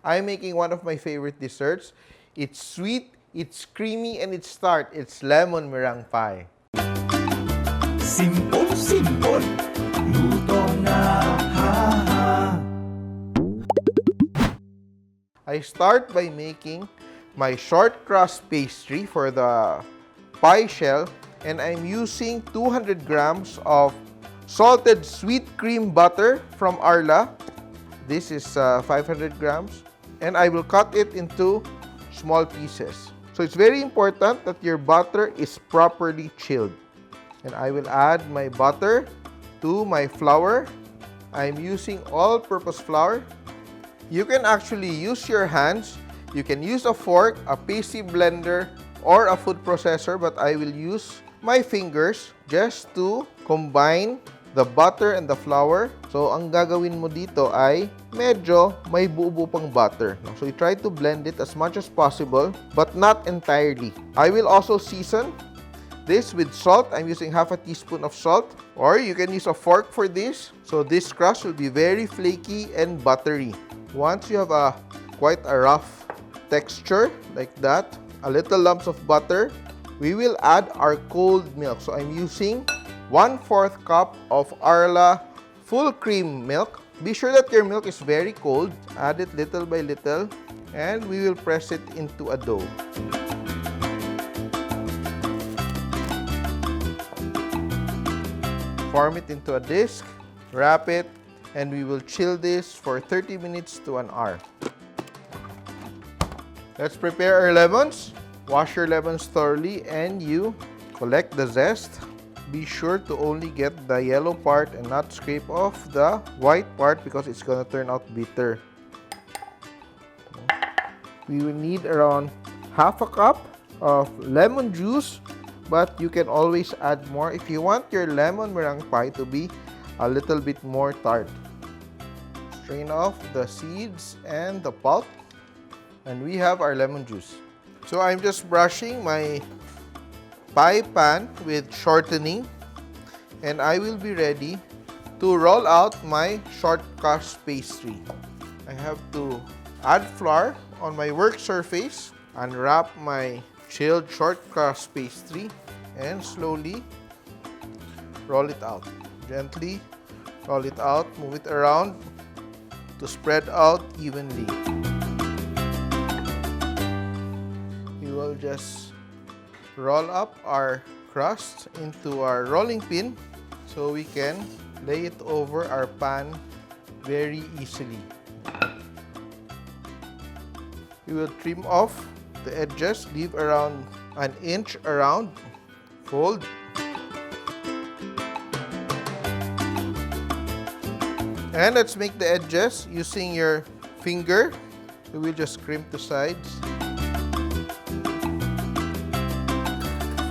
I'm making one of my favorite desserts. It's sweet, it's creamy, and it's tart. It's lemon meringue pie. Simpol, simpol, luto na, ha, ha. I start by making my short crust pastry for the pie shell, and I'm using 200 grams of salted sweet cream butter from Arla. This is 500 grams, and I will cut it into small pieces. So it's very important that your butter is properly chilled. And I will add my butter to my flour. I'm using all-purpose flour. You can actually use your hands. You can use a fork, a pastry blender, or a food processor, but I will use my fingers just to combine the butter and the flour. So, ang gagawin mo dito ay medyo may buo-buo pang butter. So, you try to blend it as much as possible, but not entirely. I will also season this with salt. I'm using half a teaspoon of salt, or you can use a fork for this. So, this crust will be very flaky and buttery. Once you have quite a rough texture like that, a little lumps of butter, we will add our cold milk. So, I'm using 1/4 cup of Arla full cream milk. Be sure that your milk is very cold. Add it little by little, and we will press it into a dough. Form it into a disc, wrap it, and we will chill this for 30 minutes to an hour. Let's prepare our lemons. Wash your lemons thoroughly and you collect the zest. Be sure to only get the yellow part and not scrape off the white part because it's going to turn out bitter. We will need around half a cup of lemon juice, but you can always add more if you want your lemon meringue pie to be a little bit more tart. Strain off the seeds and the pulp, and we have our lemon juice. So I'm just brushing my pie pan with shortening, and I will be ready to roll out my short crust pastry. I have to add flour on my work surface, unwrap my chilled short crust pastry, and slowly roll it out. Gently roll it out, move it around to spread out evenly. We will just roll up our crust into our rolling pin so we can lay it over our pan very easily. We will trim off the edges, leave around an inch around, fold. And let's make the edges using your finger. We will just crimp the sides.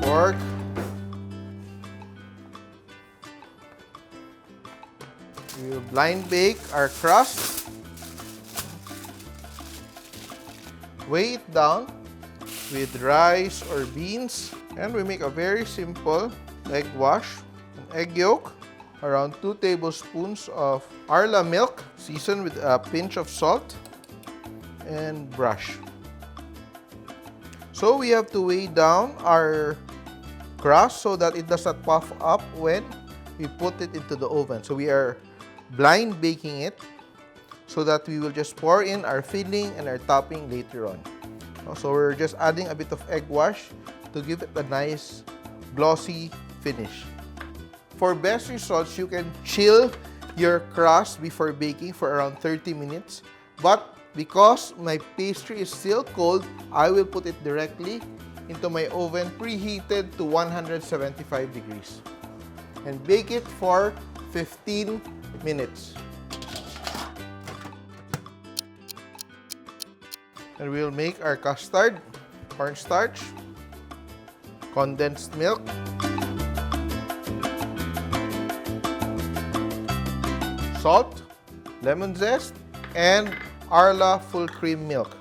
Fork. We will blind bake our crust. Weigh it down with rice or beans. And we make a very simple egg wash. An egg yolk, around 2 tablespoons of Arla milk, seasoned with a pinch of salt, and brush. So we have to weigh down our crust so that it does not puff up when we put it into the oven. So we are blind baking it so that we will just pour in our filling and our topping later on. So we're just adding a bit of egg wash to give it a nice glossy finish. For best results, you can chill your crust before baking for around 30 minutes. But because my pastry is still cold, I will put it directly into my oven preheated to 175 degrees and bake it for 15 minutes. And we'll make our custard, cornstarch, condensed milk, salt, lemon zest, and Arla full cream milk.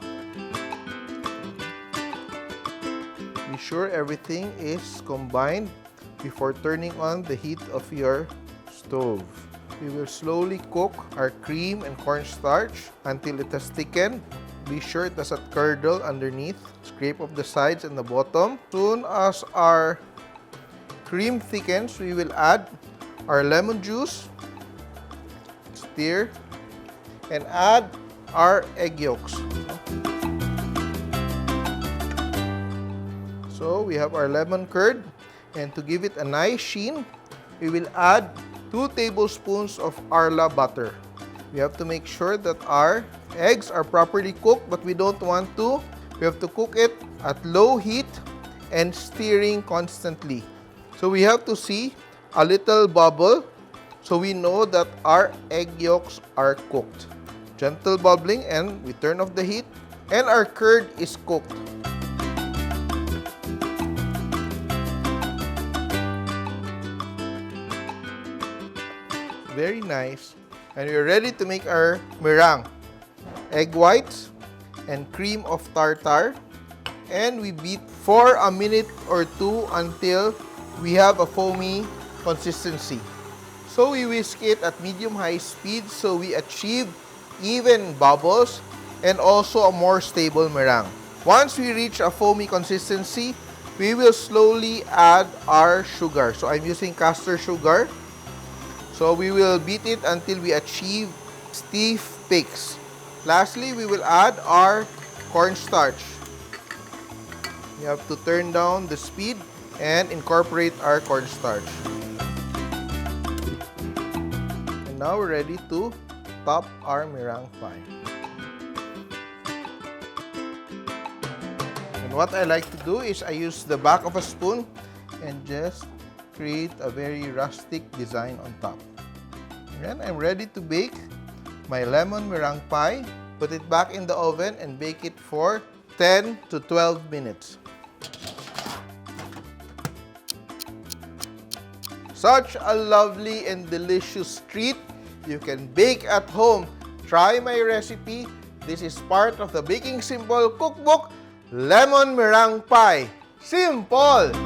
Be sure everything is combined before turning on the heat of your stove. We will slowly cook our cream and cornstarch until it has thickened. Be sure it doesn't curdle underneath. Scrape off the sides and the bottom. Soon as our cream thickens, we will add our lemon juice, stir, and add our egg yolks. So we have our lemon curd, and to give it a nice sheen, we will add 2 tablespoons of Arla butter. We have to make sure that our eggs are properly cooked, but we don't want to. We have to cook it at low heat and stirring constantly. So we have to see a little bubble so we know that our egg yolks are cooked. Gentle bubbling, and we turn off the heat, and our curd is cooked. Very nice. And we're ready to make our meringue. Egg whites and cream of tartar. And we beat for a minute or two until we have a foamy consistency. So we whisk it at medium-high speed so we achieve even bubbles and also a more stable meringue. Once we reach a foamy consistency, we will slowly add our sugar. So I'm using caster sugar. So we will beat it until we achieve stiff peaks. Lastly, we will add our cornstarch. You have to turn down the speed and incorporate our cornstarch. And now we're ready to top our meringue pie. And what I like to do is I use the back of a spoon and just create a very rustic design on top. And I'm ready to bake my lemon meringue pie. Put it back in the oven and bake it for 10 to 12 minutes. Such a lovely and delicious treat you can bake at home. Try my recipe. This is part of the Baking Simpol cookbook, Lemon Meringue Pie. Simpol!